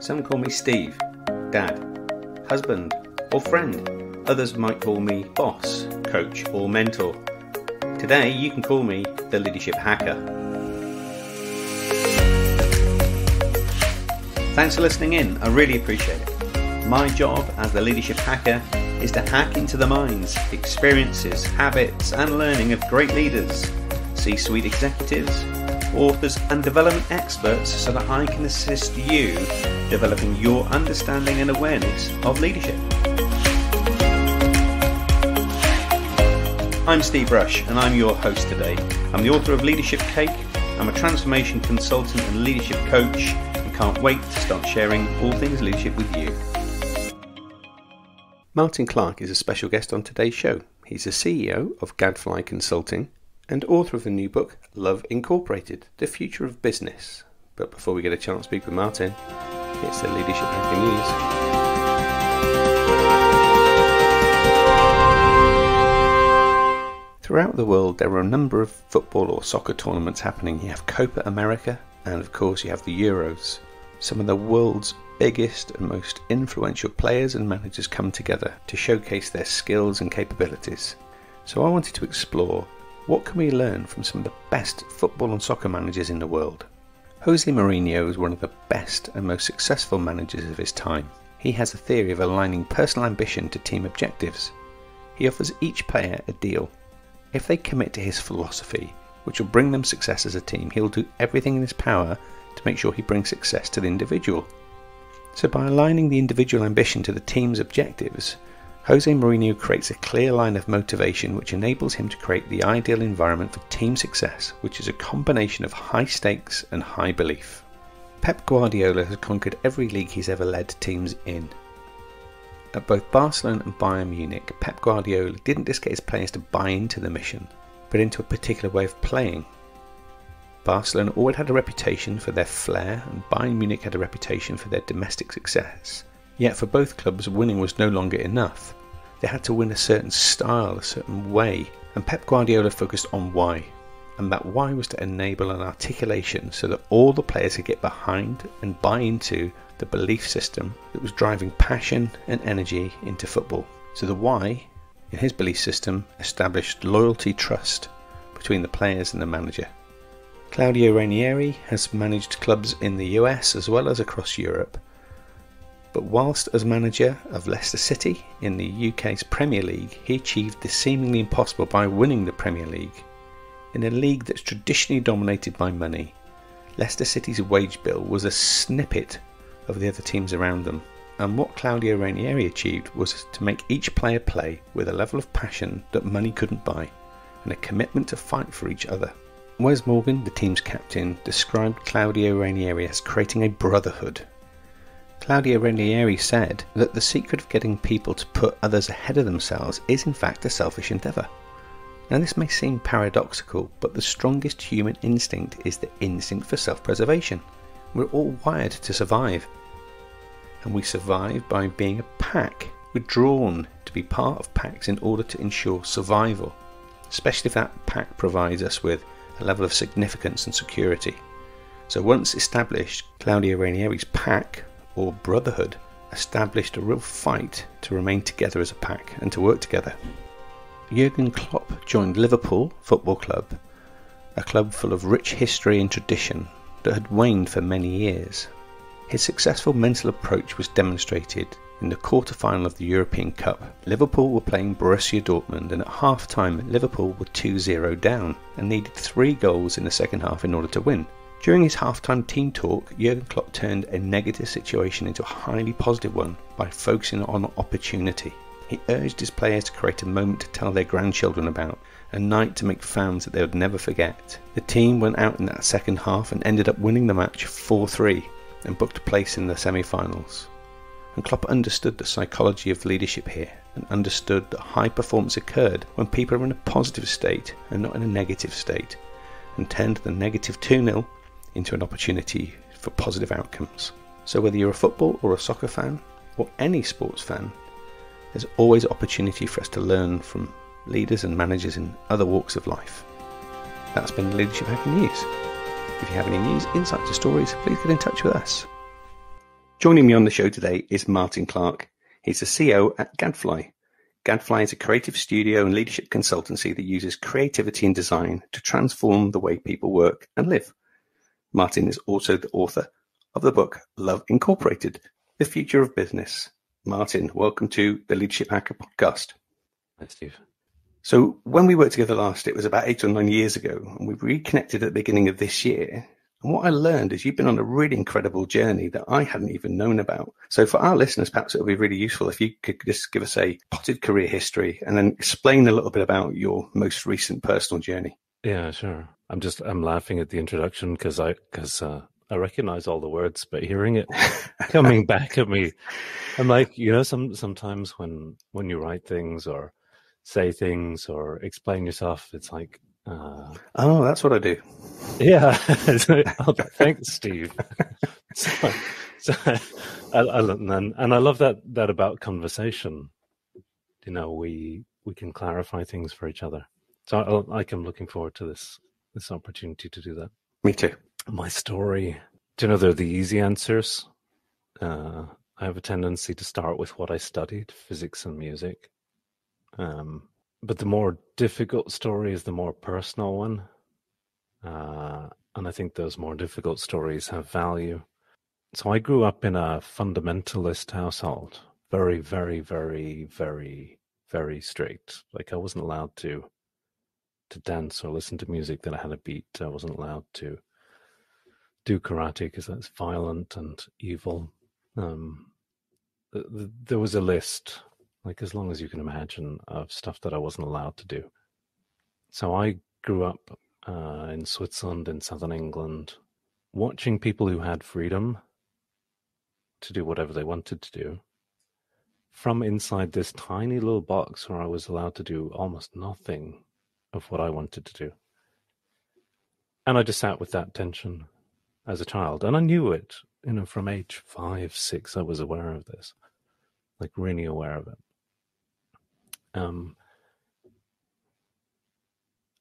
Some call me Steve, Dad, husband or friend. Others might call me boss, coach or mentor. Today you can call me the Leadership Hacker. Thanks for listening in, I really appreciate it. My job as the Leadership Hacker is to hack into the minds, experiences, habits and learning of great leaders, C-suite executives, authors and development experts so that I can assist you developing your understanding and awareness of leadership. I'm Steve Rush and I'm your host today. I'm the author of Leadership Cake, I'm a transformation consultant and leadership coach and can't wait to start sharing all things leadership with you. Martyn Clark is a special guest on today's show. He's the CEO of Gadfly Consulting and author of the new book, Love Incorporated, The Future of Business. But before we get a chance to speak with Martyn, it's the Leadership Hacker News. Throughout the world, there are a number of football or soccer tournaments happening. You have Copa America, and of course you have the Euros. Some of the world's biggest and most influential players and managers come together to showcase their skills and capabilities. So I wanted to explore, what can we learn from some of the best football and soccer managers in the world? Jose Mourinho is one of the best and most successful managers of his time. He has a theory of aligning personal ambition to team objectives. He offers each player a deal. If they commit to his philosophy, which will bring them success as a team, he'll do everything in his power to make sure he brings success to the individual. So by aligning the individual ambition to the team's objectives, Jose Mourinho creates a clear line of motivation which enables him to create the ideal environment for team success, which is a combination of high stakes and high belief. Pep Guardiola has conquered every league he's ever led teams in. At both Barcelona and Bayern Munich, Pep Guardiola didn't just get his players to buy into the mission, but into a particular way of playing. Barcelona always had a reputation for their flair, and Bayern Munich had a reputation for their domestic success. Yet for both clubs, winning was no longer enough. They had to win a certain style, a certain way, and Pep Guardiola focused on why. And that why was to enable an articulation so that all the players could get behind and buy into the belief system that was driving passion and energy into football. So the why, in his belief system, established loyalty, trust between the players and the manager. Claudio Ranieri has managed clubs in the US as well as across Europe. But whilst as manager of Leicester City in the UK's Premier League, he achieved the seemingly impossible by winning the Premier League. In a league that's traditionally dominated by money, Leicester City's wage bill was a snippet of the other teams around them. And what Claudio Ranieri achieved was to make each player play with a level of passion that money couldn't buy, and a commitment to fight for each other. Wes Morgan, the team's captain, described Claudio Ranieri as creating a brotherhood. Claudio Ranieri said that the secret of getting people to put others ahead of themselves is in fact a selfish endeavour. Now this may seem paradoxical, but the strongest human instinct is the instinct for self-preservation. We're all wired to survive. And we survive by being a pack. We're drawn to be part of packs in order to ensure survival, especially if that pack provides us with a level of significance and security. So once established, Claudio Ranieri's pack, or brotherhood, established a real fight to remain together as a pack and to work together. Jurgen Klopp joined Liverpool Football Club, a club full of rich history and tradition that had waned for many years. His successful mental approach was demonstrated in the quarter-final of the European Cup. Liverpool were playing Borussia Dortmund, and at half-time Liverpool were 2-0 down and needed 3 goals in the second half in order to win. During his half-time team talk, Jurgen Klopp turned a negative situation into a highly positive one by focusing on opportunity. He urged his players to create a moment to tell their grandchildren about, a night to make fans that they would never forget. The team went out in that second half and ended up winning the match 4-3 and booked a place in the semi-finals. And Klopp understood the psychology of leadership here and understood that high performance occurred when people are in a positive state and not in a negative state, and turned the negative 2-0 into an opportunity for positive outcomes. So whether you're a football or a soccer fan, or any sports fan, there's always opportunity for us to learn from leaders and managers in other walks of life. That's been the Leadership Hacker News. If you have any news, insights or stories, please get in touch with us. Joining me on the show today is Martyn Clark. He's the CEO at Gadfly. Gadfly is a creative studio and leadership consultancy that uses creativity and design to transform the way people work and live. Martyn is also the author of the book Love Incorporated, The Future of Business. Martyn, welcome to the Leadership Hacker podcast. Thanks, Steve. So when we worked together last, it was about 8 or 9 years ago, and we reconnected at the beginning of this year. And what I learned is you've been on a really incredible journey that I hadn't even known about. So for our listeners, perhaps it would be really useful if you could just give us a potted career history and then explain a little bit about your most recent personal journey. Yeah, sure. I'm laughing at the introduction because I recognize all the words, but hearing it coming back at me, I'm like, sometimes when you write things or say things or explain yourself, it's like, oh, that's what I do. Yeah. Thanks, Steve. And I love that about conversation. We can clarify things for each other. So I'm looking forward to this opportunity to do that. Me too. My story. They're the easy answers. I have a tendency to start with what I studied, physics and music. But the more difficult story is the more personal one. And I think those more difficult stories have value. So I grew up in a fundamentalist household. Very, very, very, very, very strict. Like I wasn't allowed to dance or listen to music that had a beat. I wasn't allowed to do karate because that's violent and evil. There was a list, like as long as you can imagine, of stuff that I wasn't allowed to do. So I grew up in Switzerland, in southern England, watching people who had freedom to do whatever they wanted to do from inside this tiny little box where I was allowed to do almost nothing of what I wanted to do. And I just sat with that tension as a child. And I knew it, from age 5, 6, I was aware of this, like really aware of it.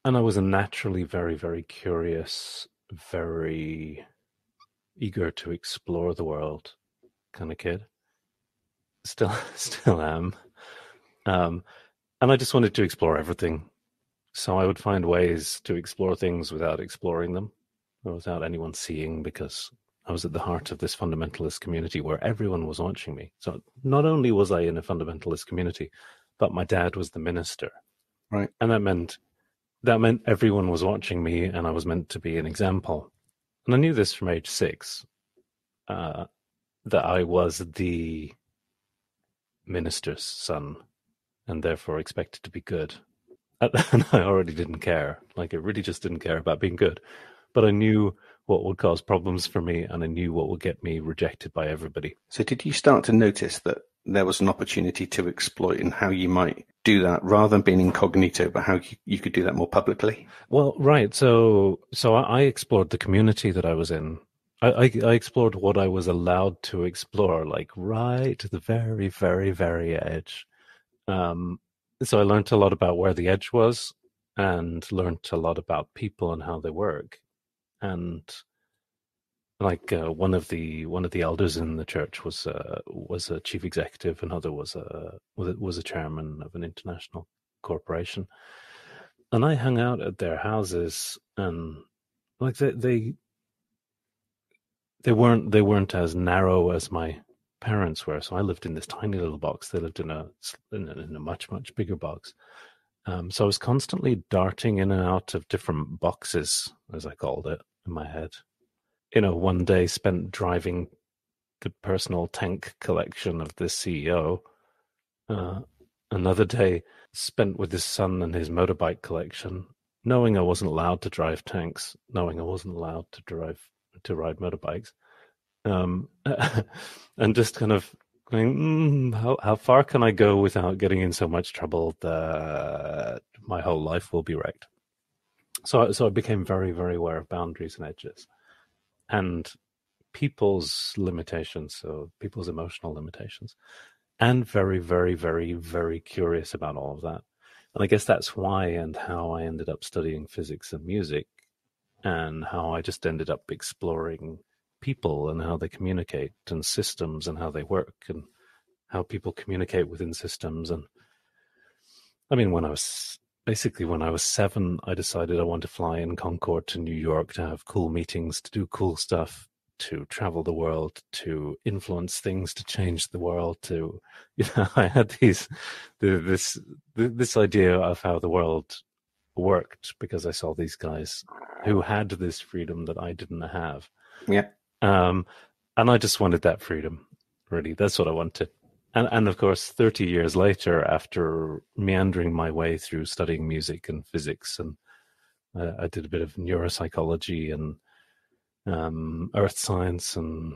And I was a naturally very, very curious, very eager to explore the world kind of kid. Still am. And I just wanted to explore everything. So I would find ways to explore things without exploring them, or without anyone seeing, because I was at the heart of this fundamentalist community where everyone was watching me. So not only was I in a fundamentalist community, but my dad was the minister. Right. And that meant everyone was watching me, and I was meant to be an example. And I knew this from age 6, that I was the minister's son, and therefore expected to be good. And I already didn't care. Like, I really just didn't care about being good. But I knew what would cause problems for me, and I knew what would get me rejected by everybody. So did you start to notice that there was an opportunity to exploit and how you might do that rather than being incognito, but how you could do that more publicly? Well, right. So I explored the community that I was in. I explored what I was allowed to explore, like right to the very, very, very edge. So I learned a lot about where the edge was, and learned a lot about people and how they work. And like one of the elders in the church was a chief executive, another was a chairman of an international corporation, and I hung out at their houses, and like they weren't as narrow as my parents were. So I lived in this tiny little box. They lived in a much, much bigger box. So I was constantly darting in and out of different boxes, as I called it, in my head. One day spent driving the personal tank collection of this CEO. Another day spent with his son and his motorbike collection, knowing I wasn't allowed to drive tanks, knowing I wasn't allowed to ride motorbikes. And just kind of going, how far can I go without getting in so much trouble that my whole life will be wrecked? So I became very, very aware of boundaries and edges, and people's limitations, so people's emotional limitations, and very, very, very, very curious about all of that. And I guess that's why and how I ended up studying physics and music, and how I just ended up exploring people and how they communicate, and systems and how they work, and how people communicate within systems. And I mean, when I was 7, I decided I wanted to fly in Concorde to New York to have cool meetings, to do cool stuff, to travel the world, to influence things, to change the world. I had this idea of how the world worked because I saw these guys who had this freedom that I didn't have. Yeah. And I just wanted that freedom. Really, that's what I wanted. And of course, 30 years later, after meandering my way through studying music and physics, and I did a bit of neuropsychology and earth science, and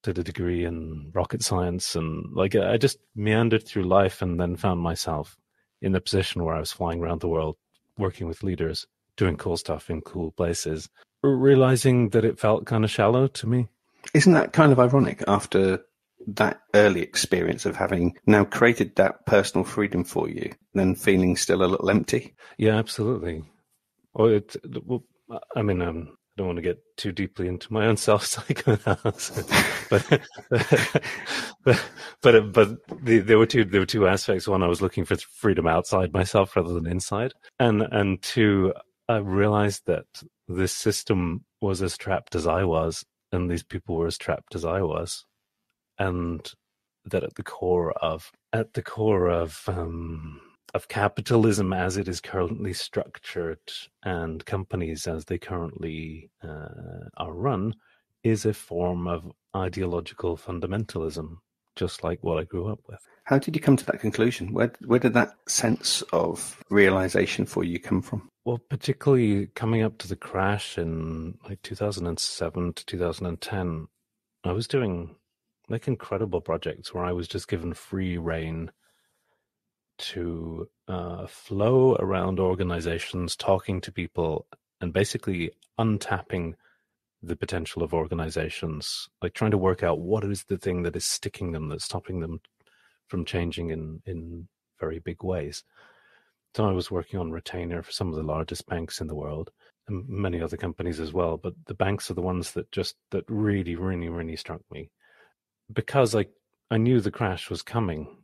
did a degree in rocket science, and I just meandered through life, and then found myself in the position where I was flying around the world, working with leaders, doing cool stuff in cool places, realizing that it felt kind of shallow to me. Isn't that kind of ironic after that early experience of having now created that personal freedom for you, then feeling still a little empty? Yeah, absolutely. I mean, I don't want to get too deeply into my own self-psychoanalysis, but there were two aspects. One, I was looking for freedom outside myself rather than inside, and two, I realized that this system was as trapped as I was, and these people were as trapped as I was, and that at the core of capitalism as it is currently structured, and companies as they currently are run, is a form of ideological fundamentalism, just like what I grew up with. How did you come to that conclusion? Where did that sense of realization for you come from? Well, particularly coming up to the crash in 2007 to 2010, I was doing incredible projects where I was just given free rein to flow around organizations, talking to people, and basically untapping the potential of organizations, trying to work out what is the thing that is sticking them, that's stopping them from changing in very big ways. So I was working on retainer for some of the largest banks in the world, and many other companies as well. But the banks are the ones that really, really, really struck me, because I knew the crash was coming,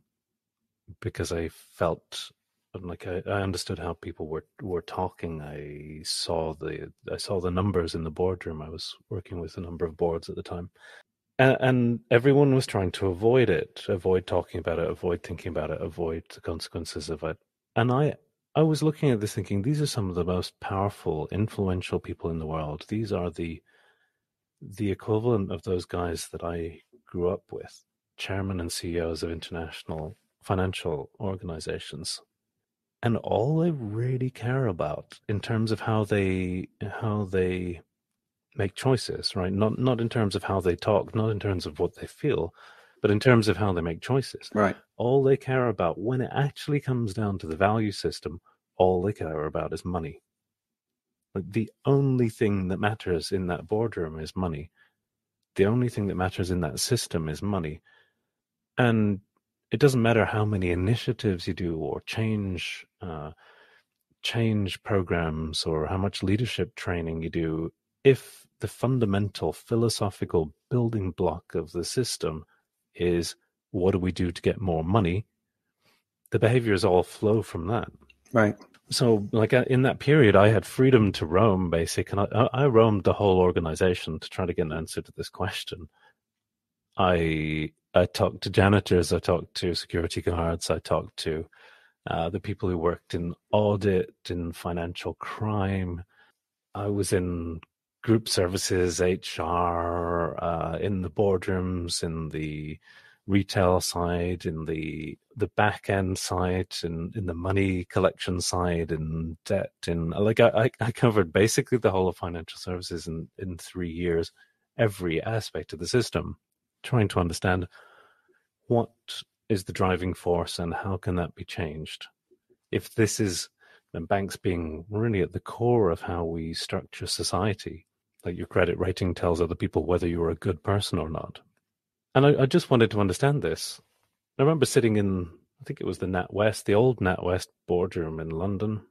because I felt like I understood how people were talking. I saw the numbers in the boardroom. I was working with a number of boards at the time, and everyone was trying to avoid it, avoid talking about it, avoid thinking about it, avoid the consequences of it. And I was looking at this thinking, these are some of the most powerful, influential people in the world. These are the equivalent of those guys that I grew up with, chairman and CEOs of international financial organizations. And all they really care about in terms of how they make choices, right? Not in terms of how they talk, not in terms of what they feel, but in terms of how they make choices. Right. All they care about, when it actually comes down to the value system, all they care about is money. The only thing that matters in that boardroom is money. The only thing that matters in that system is money. And it doesn't matter how many initiatives you do, or change programs, or how much leadership training you do, if the fundamental philosophical building block of the system is, what do we do to get more money, the behaviors all flow from that. Right. So in that period, I had freedom to roam, basically, and I roamed the whole organization to try to get an answer to this question. I talked to janitors, I talked to security guards, I talked to the people who worked in audit, in financial crime. I was in group services, HR, in the boardrooms, in the retail side, in the back end side, in the money collection side, in debt, I covered basically the whole of financial services in 3 years, every aspect of the system, trying to understand what is the driving force and how can that be changed. If this is, and banks being really at the core of how we structure society, like your credit rating tells other people whether you're a good person or not. And I just wanted to understand this. I remember sitting in, I think it was the NatWest, the old NatWest boardroom in London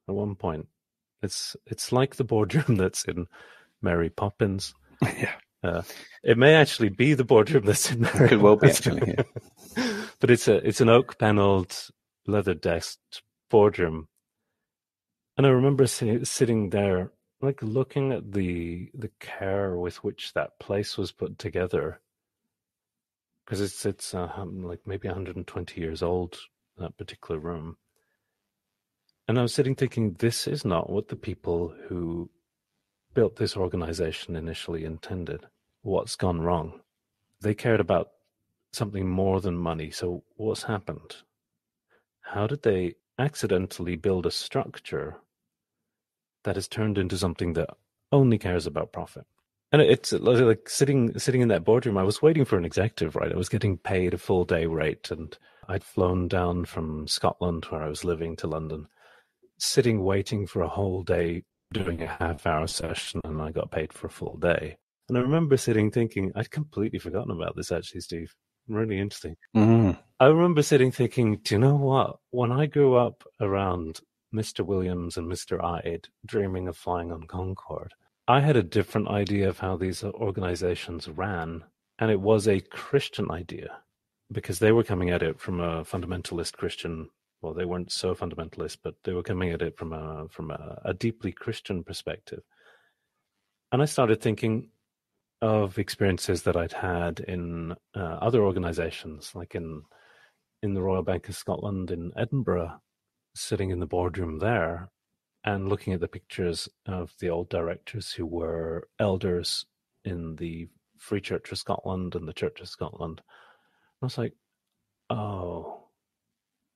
at one point. It's like the boardroom that's in Mary Poppins. Yeah. It may actually be the boardroom that's in there. It could well be, actually, yeah. But it's an oak paneled, leather desked boardroom. And I remember sitting there, like looking at the care with which that place was put together, because it's like maybe 120 years old, that particular room. And I was sitting thinking, this is not what the people who built this organization initially intended. What's gone wrong? They cared about something more than money. So what's happened? How did they accidentally build a structure that has turned into something that only cares about profit? And it's like sitting in that boardroom. I was waiting for an executive, right? I was getting paid a full day rate, and I'd flown down from Scotland, where I was living, to London, sitting waiting for a whole day, doing a half-hour session, and I got paid for a full day. And I remember sitting thinking, I'd completely forgotten about this, actually, Steve. Really interesting. Mm. I remember sitting thinking, do you know what? When I grew up around Mr. Williams and Mr. Ide, dreaming of flying on Concorde, I had a different idea of how these organizations ran, and it was a Christian idea, because they were coming at it from a fundamentalist Christian. Well, they weren't so fundamentalist, but they were coming at it from a deeply Christian perspective. And I started thinking of experiences that I'd had in other organizations, like in the Royal Bank of Scotland in Edinburgh, sitting in the boardroom there and looking at the pictures of the old directors who were elders in the Free Church of Scotland and the Church of Scotland. I was like, oh,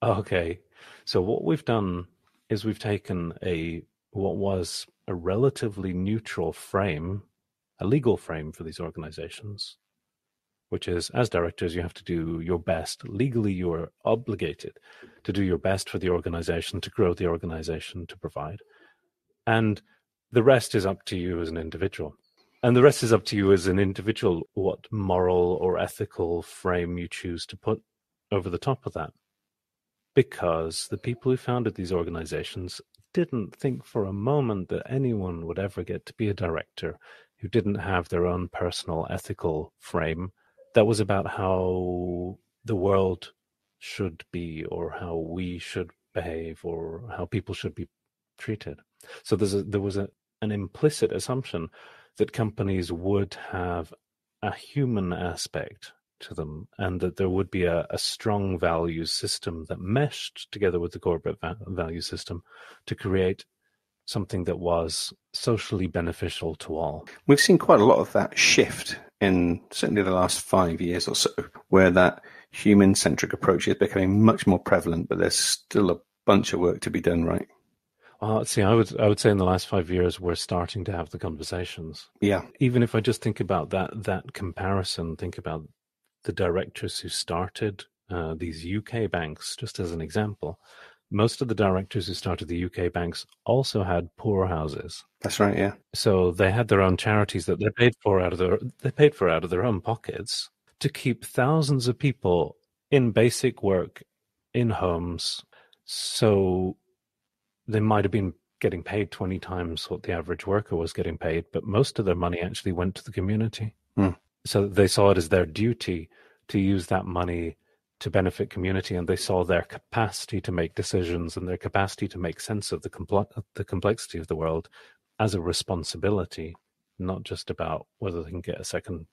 okay. So what we've done is we've taken what was a relatively neutral frame, a legal frame for these organizations, which is, as directors, you have to do your best. Legally, you are obligated to do your best for the organization, to grow the organization, to provide. And the rest is up to you as an individual. And the rest is up to you as an individual, what moral or ethical frame you choose to put over the top of that. Because the people who founded these organizations didn't think for a moment that anyone would ever get to be a director who didn't have their own personal ethical frame that was about how the world should be, or how we should behave, or how people should be treated. So there was an implicit assumption that companies would have a human aspect to them, and that there would be a strong value system that meshed together with the corporate value system to create something that was socially beneficial to all. We've seen quite a lot of that shift in certainly the last 5 years or so, where that human-centric approach is becoming much more prevalent, but there's still a bunch of work to be done, right? See, I would say in the last 5 years, we're starting to have the conversations. Yeah. Even if I just think about that comparison, think about the directors who started these UK banks, just as an example. Most of the directors who started the UK banks also had poor houses. That's right, yeah. So they had their own charities that they paid for out of their own pockets to keep thousands of people in basic work in homes. So they might have been getting paid 20 times what the average worker was getting paid, but most of their money actually went to the community. Mm. So they saw it as their duty to use that money to benefit community, and they saw their capacity to make decisions and their capacity to make sense of the complexity of the world as a responsibility, not just about whether they can get a second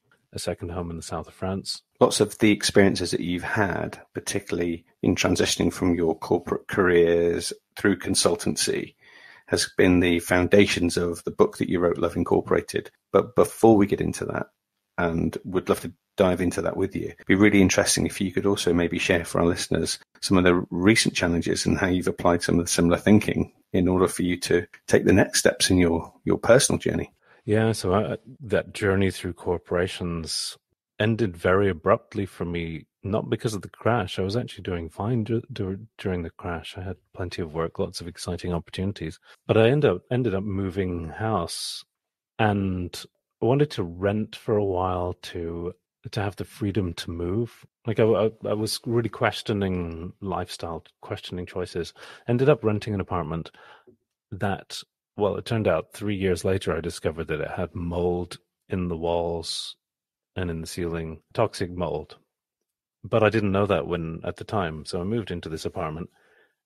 home in the south of France. Lots of the experiences that you've had, particularly in transitioning from your corporate careers through consultancy, has been the foundations of the book that you wrote, Love Incorporated. But before we get into that, and would love to dive into that with you, it'd be really interesting if you could also maybe share for our listeners some of the recent challenges and how you've applied some of the similar thinking in order for you to take the next steps in your personal journey. Yeah, so that journey through corporations ended very abruptly for me, not because of the crash. I was actually doing fine during the crash. I had plenty of work, lots of exciting opportunities. But I ended up moving house, and I wanted to rent for a while to have the freedom to move. Like I was really questioning lifestyle, questioning choices. Ended up renting an apartment that, well, it turned out 3 years later I discovered that it had mold in the walls and in the ceiling toxic mold. But I didn't know that at the time. So I moved into this apartment,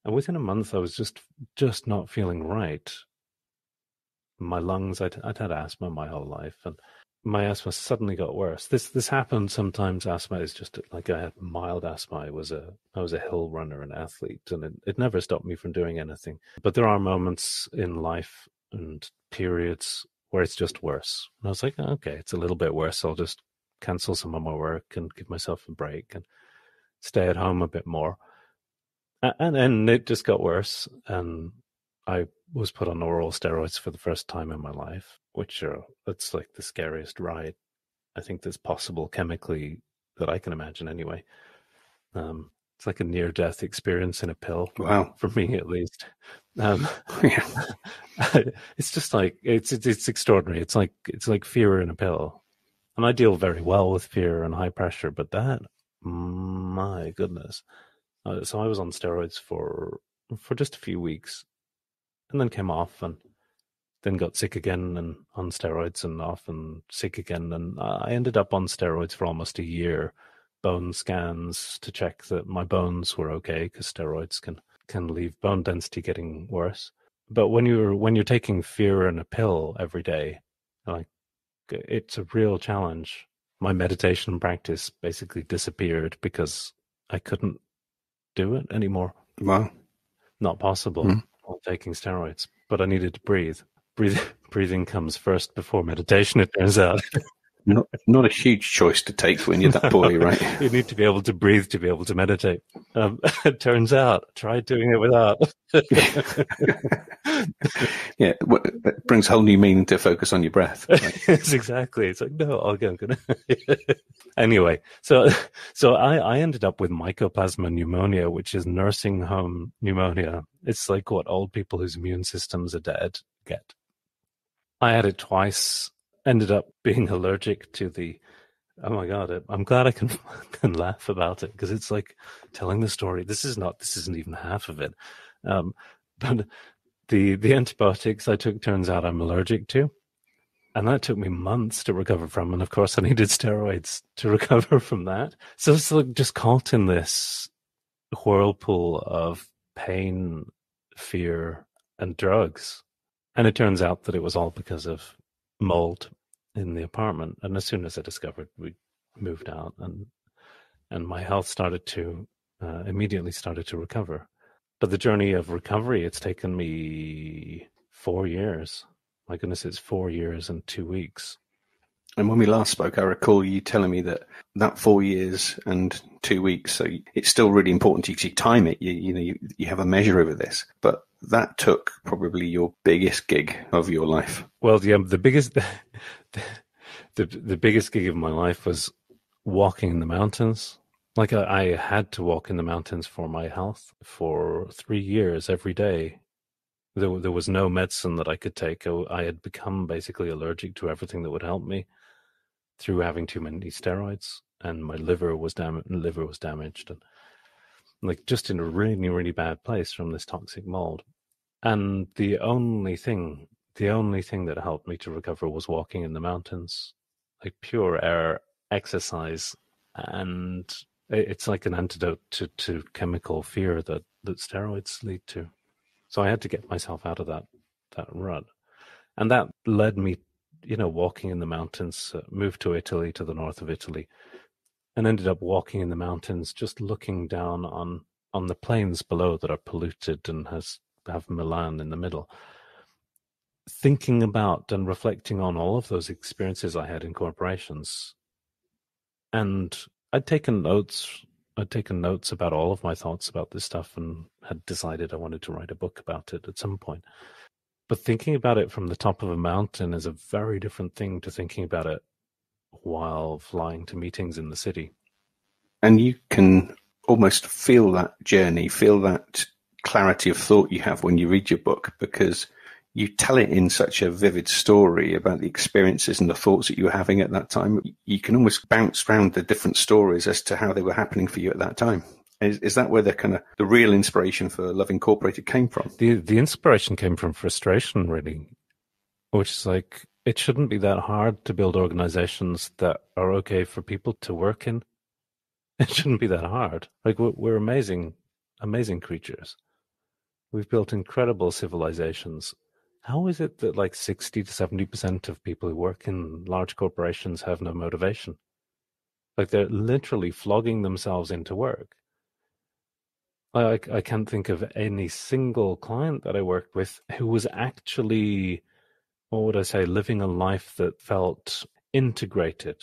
and within a month I was just not feeling right. My lungs, I'd had asthma my whole life, and my asthma suddenly got worse. This happened sometimes. Asthma is just like, I had mild asthma. I was a hill runner and athlete, and it never stopped me from doing anything. But there are moments in life and periods where it's just worse. And I was like, okay, it's a little bit worse. I'll just cancel some of my work and give myself a break and stay at home a bit more. And then it just got worse, and I was put on oral steroids for the first time in my life, that's like the scariest ride I think that's possible chemically that I can imagine anyway. It's like a near-death experience in a pill. Wow. For me at least. Yeah. It's just like it's extraordinary. It's like fear in a pill, and I deal very well with fear and high pressure, but that, my goodness. So I was on steroids for just a few weeks, and then came off, and then got sick again, and on steroids, and off and sick again, and I ended up on steroids for almost a year. Bone scans to check that my bones were okay, because steroids can leave bone density getting worse. But when you're taking fear in a pill every day, like, it's a real challenge. My meditation practice basically disappeared because I couldn't do it anymore. Wow. Not possible while taking steroids. But I needed to breathe. Breathing comes first before meditation, it turns out. Not a huge choice to take when you're that boy, right? You need to be able to breathe to be able to meditate. It turns out, try doing it without. Yeah, it brings a whole new meaning to focus on your breath. Right? Yes, exactly. It's like, no, I'm gonna. Anyway, so I ended up with mycoplasma pneumonia, which is nursing home pneumonia. It's like what old people whose immune systems are dead get. I had it twice. Ended up being allergic to the. Oh my God! I'm glad I can laugh about it, because it's like telling the story. This isn't even half of it. But the antibiotics I took, turns out I'm allergic to, and that took me months to recover from. And of course, I needed steroids to recover from that. So it's like just caught in this whirlpool of pain, fear, and drugs. And it turns out that it was all because of mold in the apartment. And as soon as I discovered, we moved out, and my health immediately started to recover. But the journey of recovery, it's taken me 4 years. My goodness, it's 4 years and 2 weeks. And when we last spoke, I recall you telling me that 4 years and 2 weeks, so it's still really important to you time it. You have a measure over this, but that took probably your biggest gig of your life. Well, yeah, the biggest gig of my life was walking in the mountains. Like, I had to walk in the mountains for my health for 3 years every day. There was no medicine that I could take. I had become basically allergic to everything that would help me through having too many steroids, and my liver was damaged, and like just in a really, really bad place from this toxic mold. And the only thing that helped me to recover was walking in the mountains, like pure air, exercise, and it's like an antidote to chemical fear that steroids lead to. So I had to get myself out of that rut. And that led me, walking in the mountains, moved to Italy, to the north of Italy, and ended up walking in the mountains, just looking down on the plains below that are polluted and have Milan in the middle, thinking about and reflecting on all of those experiences I had in corporations. And I'd taken notes about all of my thoughts about this stuff, and had decided I wanted to write a book about it at some point. But thinking about it from the top of a mountain is a very different thing to thinking about it while flying to meetings in the city. And you can almost feel that journey, feel that clarity of thought you have when you read your book, because you tell it in such a vivid story about the experiences and the thoughts that you were having at that time. You can almost bounce around the different stories as to how they were happening for you at that time. Is that where the real inspiration for Love Incorporated came from? The inspiration came from frustration, really, which is like, it shouldn't be that hard to build organizations that are okay for people to work in. It shouldn't be that hard. Like we're amazing, amazing creatures. We've built incredible civilizations. How is it that like 60 to 70% of people who work in large corporations have no motivation? Like they're literally flogging themselves into work. I can't think of any single client that I worked with who was actually, what would I say, living a life that felt integrated.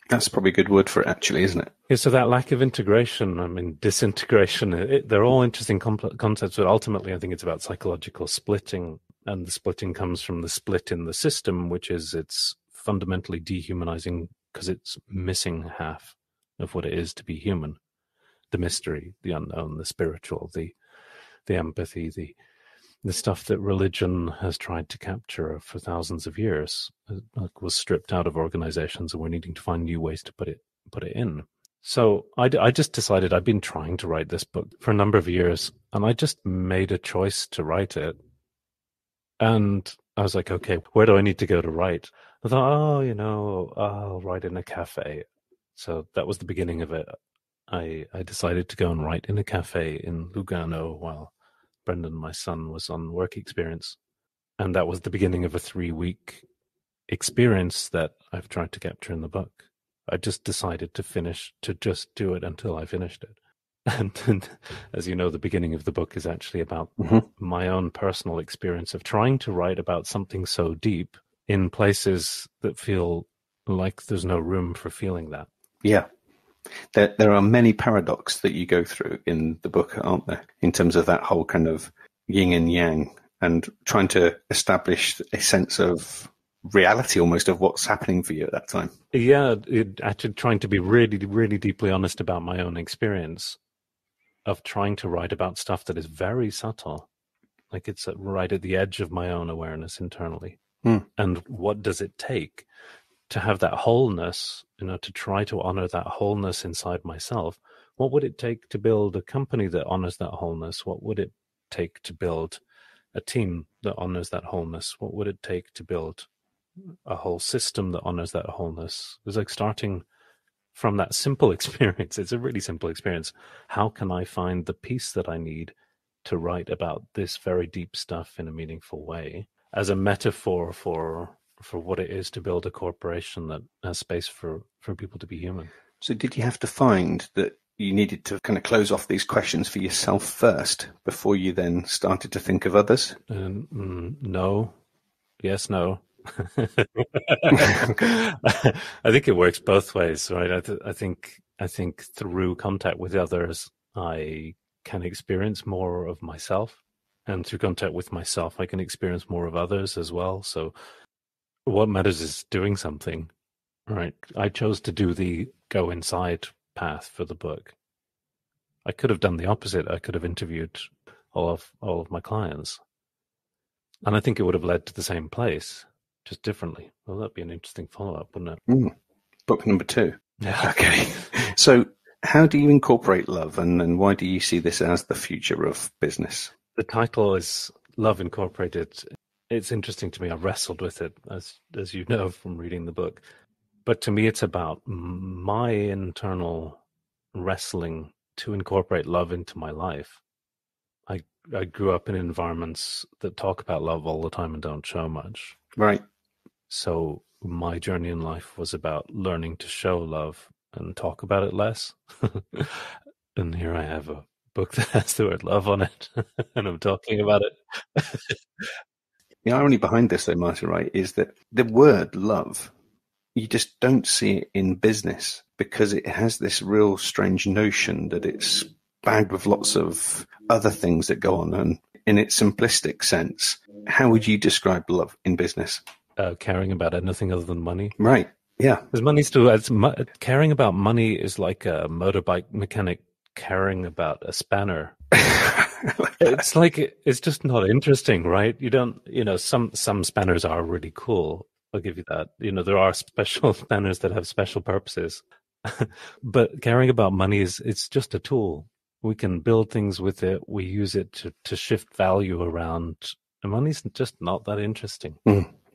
That's probably a good word for it, actually, isn't it? Yeah, so that lack of integration, I mean, disintegration, they're all interesting concepts, but ultimately I think it's about psychological splitting, and the splitting comes from the split in the system, which is it's fundamentally dehumanizing because it's missing half of what it is to be human. The mystery, the unknown, the spiritual, the empathy, the stuff that religion has tried to capture for thousands of years was stripped out of organizations, and we're needing to find new ways to put it in. So I just decided I've been trying to write this book for a number of years, and I just made a choice to write it. And I was like, okay, where do I need to go to write? I thought, I'll write in a cafe. So that was the beginning of it. I decided to go and write in a cafe in Lugano while Brendan, my son, was on work experience. And that was the beginning of a 3-week experience that I've tried to capture in the book. I just decided to just do it until I finished it. And as you know, the beginning of the book is actually about my own personal experience of trying to write about something so deep in places that feel like there's no room for feeling that. Yeah. There are many paradoxes that you go through in the book, aren't there? In terms of that whole kind of yin and yang and trying to establish a sense of reality almost of what's happening for you at that time. Yeah, actually trying to be really, really deeply honest about my own experience of trying to write about stuff that is very subtle. Like it's right at the edge of my own awareness internally. And what does it take to have that wholeness, to try to honor that wholeness inside myself? What would it take to build a company that honors that wholeness? What would it take to build a team that honors that wholeness? What would it take to build a whole system that honors that wholeness? It was like starting from that simple experience. It's a really simple experience. How can I find the peace that I need to write about this very deep stuff in a meaningful way as a metaphor for what it is to build a corporation that has space for people to be human? So did you have to find that you needed to kind of close off these questions for yourself first before you then started to think of others? No. Yes, no. I think it works both ways, right? I think through contact with others, I can experience more of myself, and through contact with myself, I can experience more of others as well. So what matters is doing something, right? I chose to do the go inside path for the book. I could have done the opposite. I could have interviewed all of my clients, and I think it would have led to the same place, just differently. Well, that'd be an interesting follow-up, wouldn't it? Book number 2. Yeah. Okay. So how do you incorporate love, and why do you see this as the future of business? The title is Love Incorporated. It's interesting to me. I've wrestled with it, as you know from reading the book. But to me, it's about my internal wrestling to incorporate love into my life. I grew up in environments that talk about love all the time and don't show much. Right. So my journey in life was about learning to show love and talk about it less. And here I have a book that has the word love on it, and I'm talking about it. The irony behind this, though, Martyn, right, is that the word love, you just don't see it in business because it has this real strange notion that it's bagged with lots of other things that go on. And in its simplistic sense, how would you describe love in business? Caring about anything other than money. Right. Yeah. Because money's too. Caring about money is like a motorbike mechanic caring about a spanner. It's like it's just not interesting, right? You don't, some spanners are really cool. I'll give you that. There are special spanners that have special purposes. But caring about money it's just a tool. We can build things with it. We use it to shift value around. And money's just not that interesting.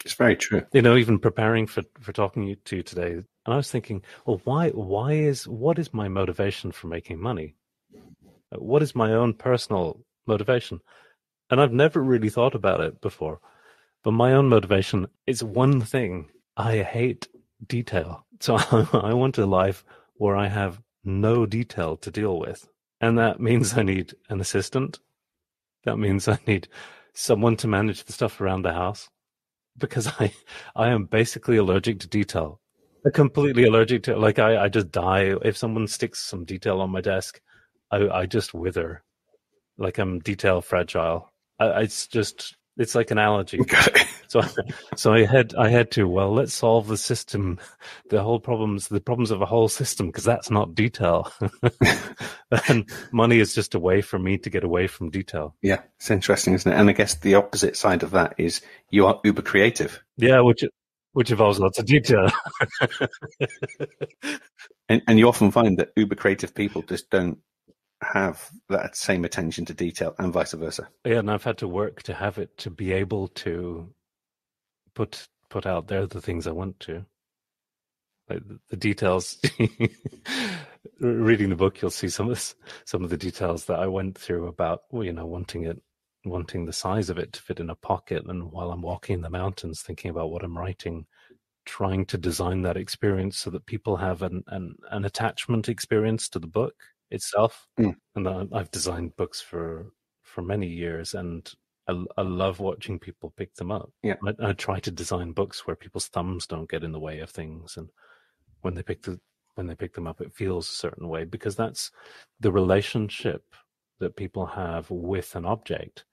It's very true. Even preparing for talking to you today, and I was thinking, well, what is my motivation for making money? What is my own personal motivation? And I've never really thought about it before. But my own motivation is one thing. I hate detail. So I want a life where I have no detail to deal with. And that means I need an assistant. That means I need someone to manage the stuff around the house, because I am basically allergic to detail. I'm completely allergic to, like, I just die. If someone sticks some detail on my desk, I just wither. Like, I'm detail fragile. It's like an allergy. So I had to, well, let's solve the system, the problems of a whole system, because that's not detail. And money is just a way for me to get away from detail. Yeah, it's interesting, isn't it? And I guess the opposite side of that is you are uber creative. Yeah, which involves lots of detail. And you often find that uber creative people just don't have that same attention to detail, and vice versa. Yeah, and I've had to work to have it, to be able to put out there the things I want to. Like the details. Reading the book, you'll see some of the details that I went through about, wanting the size of it to fit in a pocket, and while I'm walking in the mountains, thinking about what I'm writing, trying to design that experience so that people have an attachment experience to the book itself. And I've designed books for many years, and I love watching people pick them up. Yeah, I try to design books where people's thumbs don't get in the way of things, and when they pick them up, it feels a certain way, because that's the relationship that people have with an object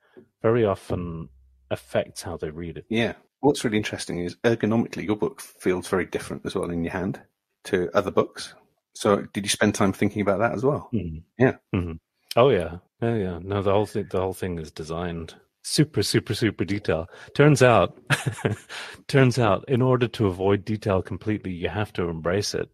very often affects how they read it. Yeah. What's really interesting is ergonomically, your book feels very different as well in your hand to other books. So did you spend time thinking about that as well? Mm-hmm. Yeah. Mm-hmm. Oh yeah. Yeah. No, the whole thing is designed super, super, super detail. Turns out, in order to avoid detail completely, you have to embrace it.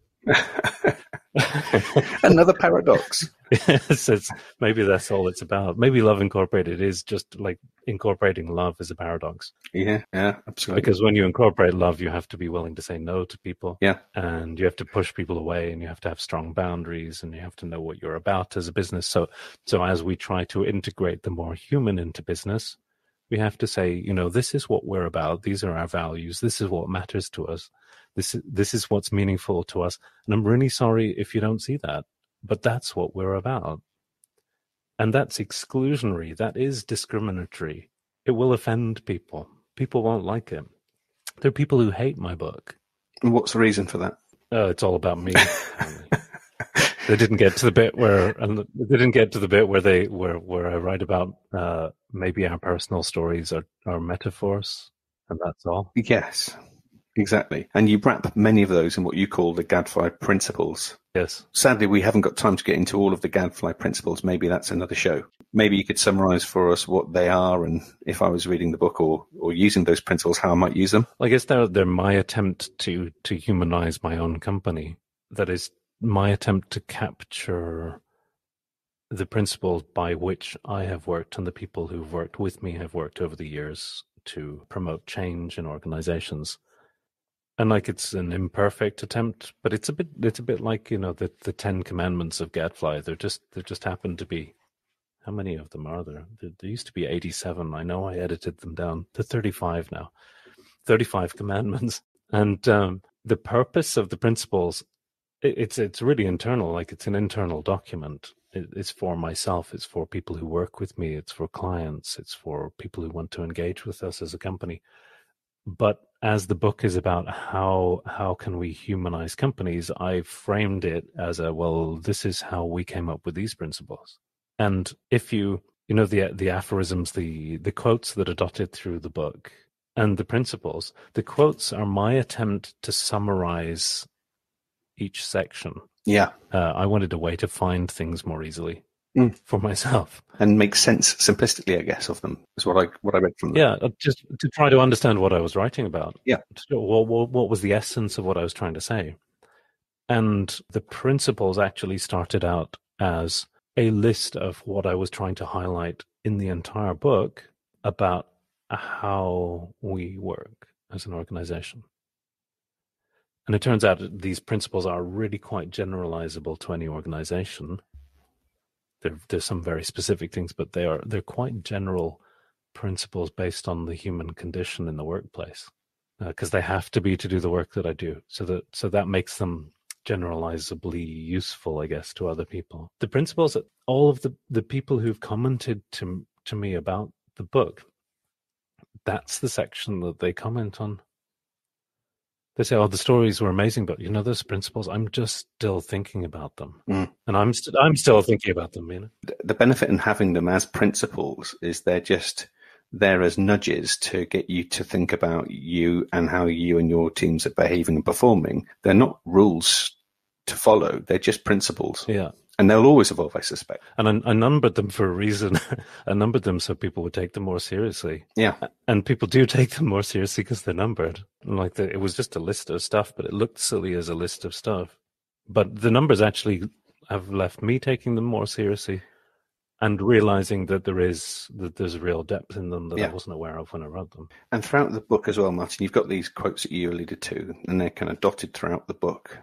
Another paradox. Yes, maybe that's all it's about. Maybe Love Incorporated is just like incorporating love is a paradox. Yeah, absolutely. Because when you incorporate love, you have to be willing to say no to people. Yeah. And you have to push people away, and you have to have strong boundaries, and you have to know what you're about as a business. So as we try to integrate the more human into business, we have to say, this is what we're about. These are our values. This is what matters to us. This is what's meaningful to us. And I'm really sorry if you don't see that, but that's what we're about. And that's exclusionary. That is discriminatory. It will offend people. People won't like it. There are people who hate my book. And what's the reason for that? It's all about me. They didn't get to the bit where where I write about maybe our personal stories are metaphors, and that's all. Yes, exactly. And you wrap many of those in what you call the Gad5 Principles. Yes. Sadly, we haven't got time to get into all of the Gadfly Principles. Maybe that's another show. Maybe you could summarize for us what they are, and if I was reading the book or using those principles, how I might use them. I guess they're my attempt to humanize my own company. That is my attempt to capture the principles by which I have worked, and the people who've worked with me have worked over the years to promote change in organizations. And like, it's an imperfect attempt, but it's a bit like, the 10 Commandments of Gadfly. There just happen to be, how many of them are there? There used to be 87. I know I edited them down to 35 now. 35 commandments. And the purpose of the principles, it's really internal. Like, it's an internal document. It's for myself. It's for people who work with me. It's for clients. It's for people who want to engage with us as a company. But as the book is about how can we humanize companies, I framed it as this is how we came up with these principles. And if the aphorisms, the quotes that are dotted through the book and the principles, the quotes are my attempt to summarize each section. Yeah. I wanted a way to find things more easily for myself. And make sense simplistically, I guess, of them, is what I read from them. Yeah, just to try to understand what I was writing about. Yeah. What was the essence of what I was trying to say? And the principles actually started out as a list of what I was trying to highlight in the entire book about how we work, as an organization. And it turns out that these principles are really quite generalizable to any organization. There's some very specific things, but they're quite general principles based on the human condition in the workplace, because they have to be to do the work that I do. So that makes them generalizably useful, I guess, to other people. The principles that all of the people who've commented to me about the book, that's the section that they comment on. They say, "Oh, the stories were amazing, but those principles, I'm just still thinking about them, and I'm still thinking about them." The benefit in having them as principles is they're just there as nudges to get you to think about you and how you and your teams are behaving and performing. They're not rules to follow; they're just principles. Yeah. And they'll always evolve, I suspect. And I numbered them for a reason. I numbered them so people would take them more seriously. Yeah. And people do take them more seriously because they're numbered. Like it was just a list of stuff, but it looked silly as a list of stuff. But the numbers actually have left me taking them more seriously and realizing that there's real depth in them that I wasn't aware of when I wrote them. And throughout the book as well, Martyn, you've got these quotes that you alluded to, and they're kind of dotted throughout the book,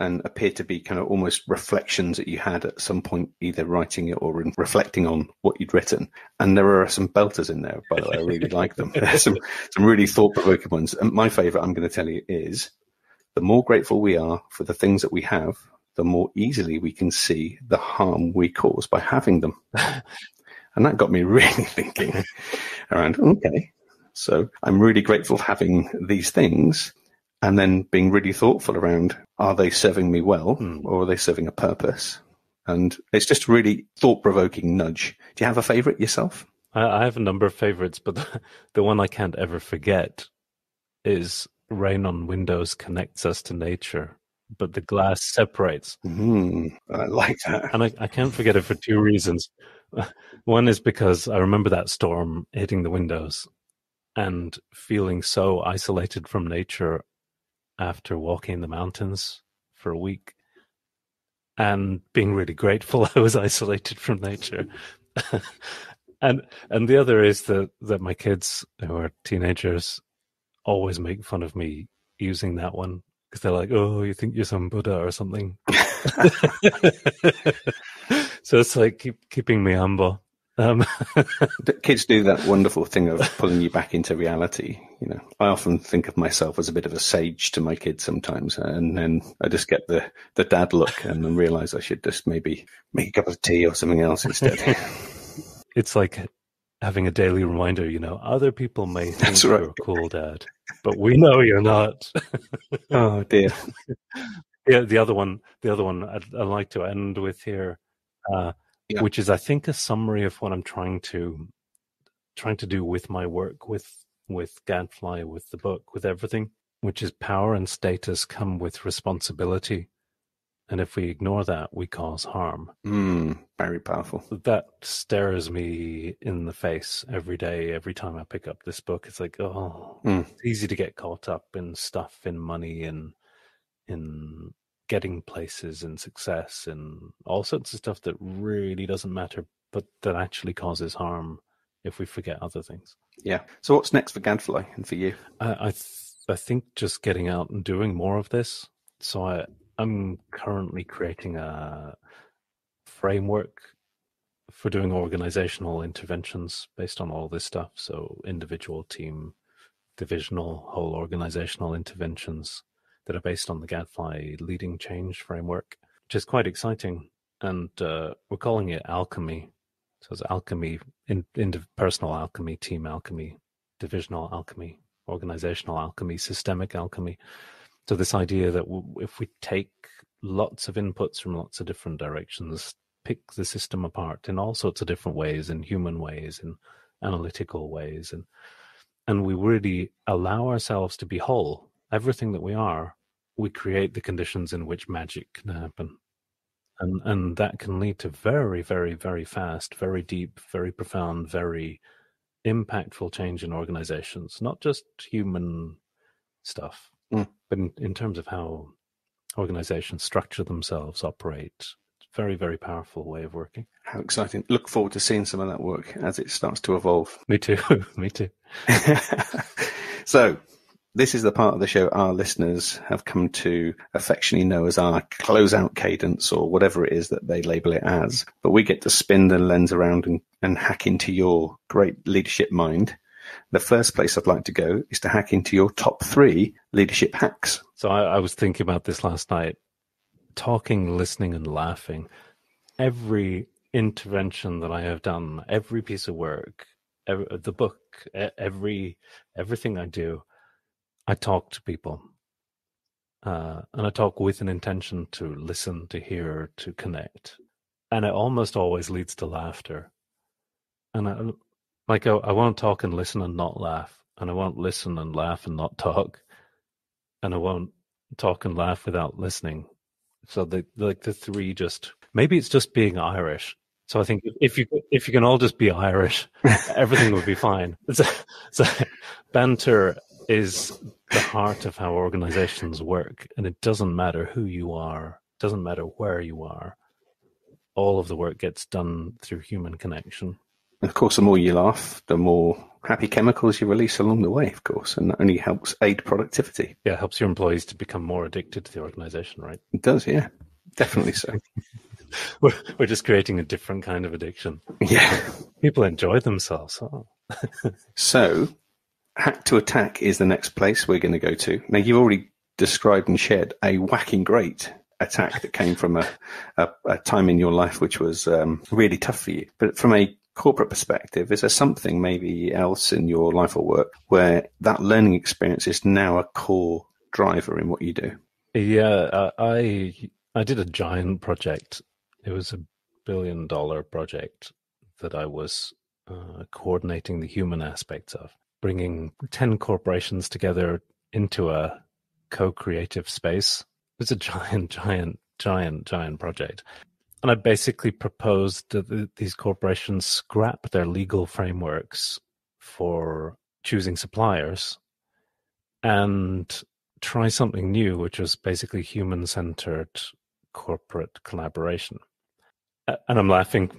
and appear to be kind of almost reflections that you had at some point, either writing it or reflecting on what you'd written. And there are some belters in there, by the way. I really like them. There's some really thought-provoking ones. And my favourite, I'm going to tell you, is the more grateful we are for the things that we have, the more easily we can see the harm we cause by having them. And that got me really thinking around, okay, so I'm really grateful for having these things, and then being really thoughtful around, are they serving me well, or are they serving a purpose? And it's just a really thought-provoking nudge. Do you have a favourite yourself? I have a number of favourites, but the one I can't ever forget is rain on windows connects us to nature, but the glass separates. I like that. And I can't forget it for two reasons. One is because I remember that storm hitting the windows and feeling so isolated from nature after walking in the mountains for a week, and being really grateful I was isolated from nature. and the other is that my kids, who are teenagers, always make fun of me using that one, because they're like, "Oh, you think you're some Buddha or something." So it's like keeping me humble. Kids do that wonderful thing of pulling you back into reality. I often think of myself as a bit of a sage to my kids sometimes, and then I just get the dad look and then realize I should just maybe make a cup of tea or something else instead. It's like having a daily reminder, other people may think you're cool, Dad, but we know you're not. Oh dear. Yeah, the other one I'd like to end with here, which is, I think, a summary of what I'm trying to do with my work, with Gadfly, with the book, with everything, which is power and status come with responsibility. And if we ignore that, we cause harm. Very powerful. That stares me in the face every day, every time I pick up this book. It's like, it's easy to get caught up in stuff, in money, in getting places, in success, and all sorts of stuff that really doesn't matter, but that actually causes harm if we forget other things. Yeah. So what's next for Gadfly and for you? I think just getting out and doing more of this. So I'm currently creating a framework for doing organizational interventions based on all this stuff. So individual, team, divisional, whole organizational interventions that are based on the Gadfly Leading Change framework, which is quite exciting. And we're calling it alchemy. So it's alchemy, in personal alchemy, team alchemy, divisional alchemy, organizational alchemy, systemic alchemy. So this idea that if we take lots of inputs from lots of different directions, pick the system apart in all sorts of different ways, in human ways, in analytical ways, and we really allow ourselves to be whole, everything that we are, we create the conditions in which magic can happen. And that can lead to very, very, very fast, very deep, very profound, very impactful change in organizations, not just human stuff, but in terms of how organizations structure themselves, operate. Very, very powerful way of working. How exciting. Look forward to seeing some of that work as it starts to evolve. Me too. Me too. So This is the part of the show our listeners have come to affectionately know as our closeout cadence, or whatever it is that they label it as. But we get to spin the lens around and hack into your great leadership mind. The first place I'd like to go is to hack into your top 3 leadership hacks. So I was thinking about this last night. Talking, listening, and laughing. Every intervention that I have done, every piece of work, the book, everything I do, I talk to people. And I talk with an intention to listen, to hear, to connect. And it almost always leads to laughter. And I won't talk and listen and not laugh. And I won't listen and laugh and not talk. And I won't talk and laugh without listening. So the 3 just, maybe it's just being Irish. So I think if you can all just be Irish, everything will be fine. So banter is the heart of how organizations work, and it doesn't matter who you are, doesn't matter where you are. All of the work gets done through human connection. And of course, the more you laugh, the more happy chemicals you release along the way, of course, and that only helps aid productivity. Yeah, it helps your employees to become more addicted to the organization, right? It does, yeah. Definitely so. We're just creating a different kind of addiction. Yeah. People enjoy themselves. Oh. So, hack to attack is the next place we're going to go to. Now, you've already described and shared a whacking great attack that came from a time in your life which was really tough for you. But from a corporate perspective, is there something maybe else in your life or work where that learning experience is now a core driver in what you do? Yeah, I did a giant project. It was $1 billion project that I was coordinating the human aspects of, bringing 10 corporations together into a co-creative space. It was a giant project. And I basically proposed that these corporations scrap their legal frameworks for choosing suppliers and try something new, which was basically human-centered corporate collaboration. And I'm laughing.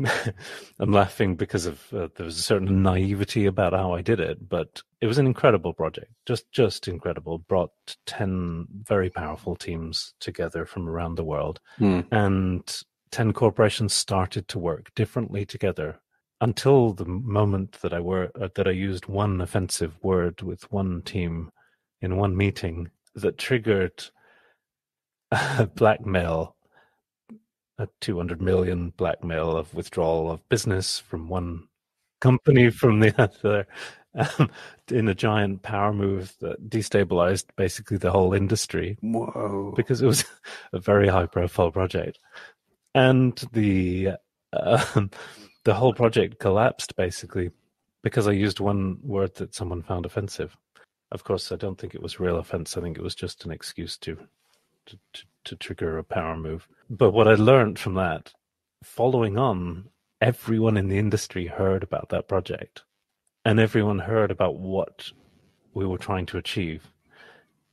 I'm laughing because of there was a certain naivety about how I did it, but it was an incredible project, just incredible. Brought 10 very powerful teams together from around the world, and 10 corporations started to work differently together until the moment that I used one offensive word with one team in one meeting that triggered blackmail. A 200 million blackmail of withdrawal of business from one company from the other, in a giant power move that destabilized basically the whole industry. Whoa! Because it was a very high-profile project, and the whole project collapsed basically because I used one word that someone found offensive. Of course, I don't think it was real offense. I think it was just an excuse to trigger a power move. But what I learned from that, following on, everyone in the industry heard about that project, and everyone heard about what we were trying to achieve,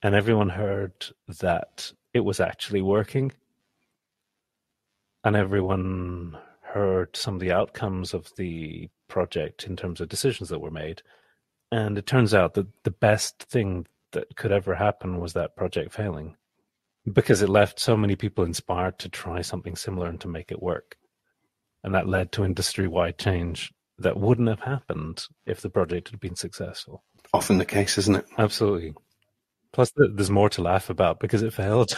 and everyone heard that it was actually working, and everyone heard some of the outcomes of the project in terms of decisions that were made. And it turns out that the best thing that could ever happen was that project failing, because it left so many people inspired to try something similar and to make it work. And that led to industry-wide change that wouldn't have happened if the project had been successful. Often the case, isn't it? Absolutely. Plus, there's more to laugh about because it failed.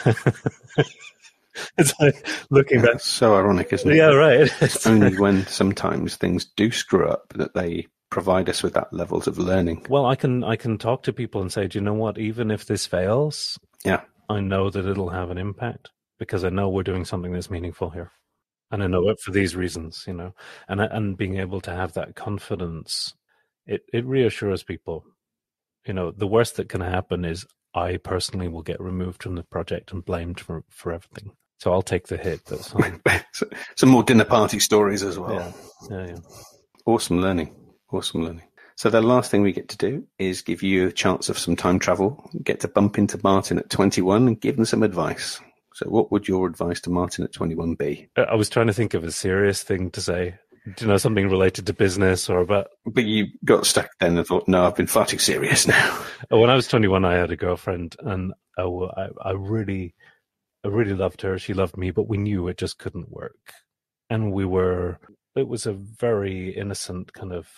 It's like looking back. That's so ironic, isn't it? Yeah, right. It's only when sometimes things do screw up that they provide us with that levels of learning. Well, I can talk to people and say, do you know what? Even if this fails, yeah, I know that it'll have an impact because I know we're doing something that's meaningful here. And I know it for these reasons, and being able to have that confidence, it reassures people. The worst that can happen is I personally will get removed from the project and blamed for everything. So I'll take the hit. That's fine. Some more dinner party stories as well. Yeah. Awesome learning. So the last thing we get to do is give you a chance of some time travel. Get to bump into Martyn at 21 and give him some advice. So what would your advice to Martyn at 21 be? I was trying to think of a serious thing to say. something related to business or about. But you got stuck then and thought, no, I've been far too serious now. When I was 21, I had a girlfriend, and I really loved her. She loved me, but we knew it just couldn't work. And it was a very innocent kind of,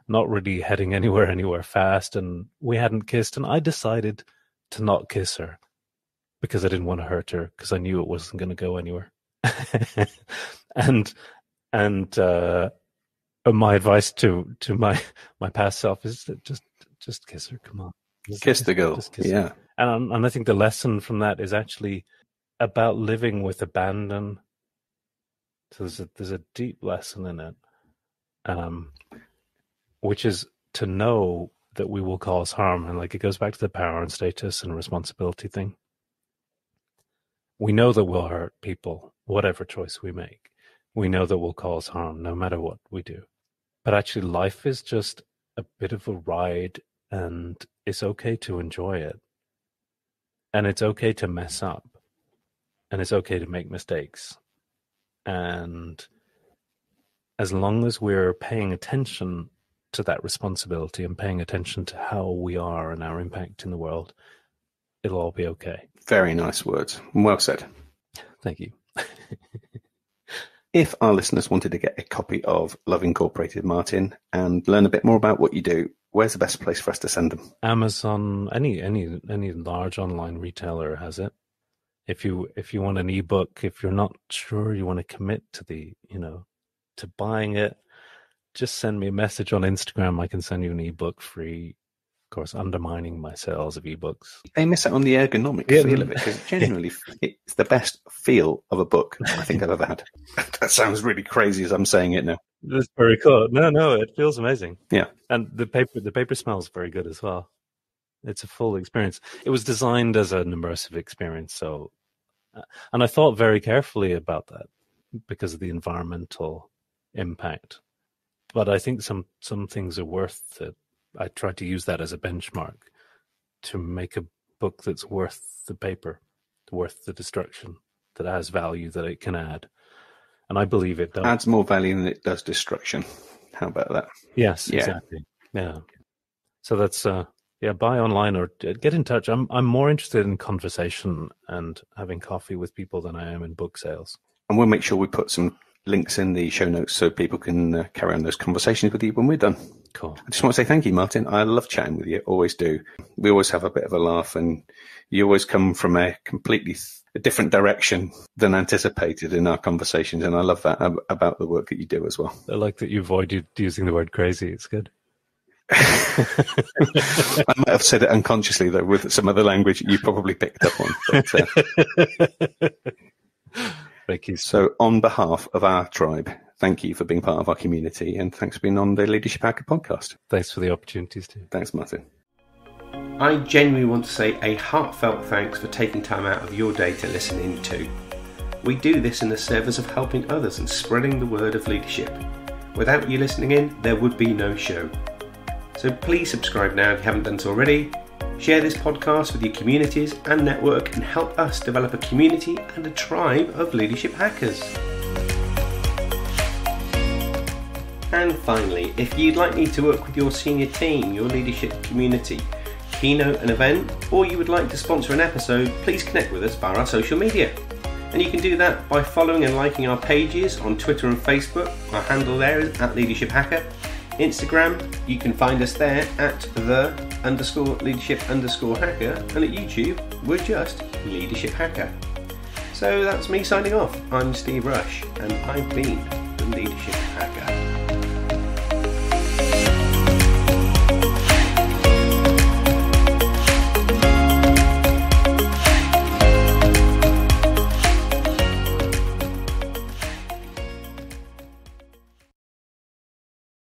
not really heading anywhere fast. And we hadn't kissed. And I decided to not kiss her because I didn't want to hurt her, because I knew it wasn't going to go anywhere. and my advice to my past self is that just kiss her. Come on. Kiss the girl. Yeah. Her. And I think the lesson from that is actually about living with abandon. So there's a deep lesson in it, which is to know that we will cause harm. And like, it goes back to the power and status and responsibility thing. We know that we'll hurt people, whatever choice we make. We know that we'll cause harm no matter what we do. But actually, life is just a bit of a ride, and it's okay to enjoy it. And it's okay to mess up. And it's okay to make mistakes. And as long as we're paying attention to that responsibility and paying attention to how we are and our impact in the world, it'll all be okay. Very nice words. Well said. Thank you. If our listeners wanted to get a copy of Love Incorporated, Martyn, and learn a bit more about what you do, where's the best place for us to send them? Amazon, any large online retailer has it. If you want an ebook, if you're not sure you want to commit to to buying it, just send me a message on Instagram. I can send you an ebook free. Of course, undermining my sales of ebooks. They miss out on the ergonomic feel of it, because genuinely it's the best feel of a book I think I've ever had. That sounds really crazy as I'm saying it now. That's very cool. No, it feels amazing. Yeah. And the paper smells very good as well. It's a full experience. It was designed as an immersive experience, so, and I thought very carefully about that because of the environmental impact. But I think some things are worth it. I tried to use that as a benchmark to make a book that's worth the paper, worth the destruction, that has value that it can add. And I believe it does. Adds more value than it does destruction. How about that? Yes, yeah. Exactly. Yeah. So that's, buy online or get in touch. I'm more interested in conversation and having coffee with people than I am in book sales. And we'll make sure we put some links in the show notes so people can carry on those conversations with you when we're done. Cool. I just want to say thank you, Martyn. I love chatting with you. Always do. We always have a bit of a laugh, and you always come from a completely different direction than anticipated in our conversations. And I love that about the work that you do as well. I like that you avoided using the word crazy. It's good. I might have said it unconsciously, though, with some other language you probably picked up on. But, thank you. So on behalf of our tribe, thank you for being part of our community, and thanks for being on the Leadership Hacker podcast. Thanks for the opportunities too. Thanks, Martyn. I genuinely want to say a heartfelt thanks for taking time out of your day to listen in too. We do this in the service of helping others and spreading the word of leadership. Without you listening in, there would be no show. So please subscribe now if you haven't done so already. Share this podcast with your communities and network, and help us develop a community and a tribe of leadership hackers. And finally, if you'd like me to work with your senior team, your leadership community, keynote an event, or you would like to sponsor an episode, please connect with us via our social media. And you can do that by following and liking our pages on Twitter and Facebook. Our handle there is @LeadershipHacker. Instagram, you can find us there at _leadership_hacker, and at YouTube, we're just Leadership Hacker. So that's me signing off. I'm Steve Rush, and I've been the Leadership Hacker.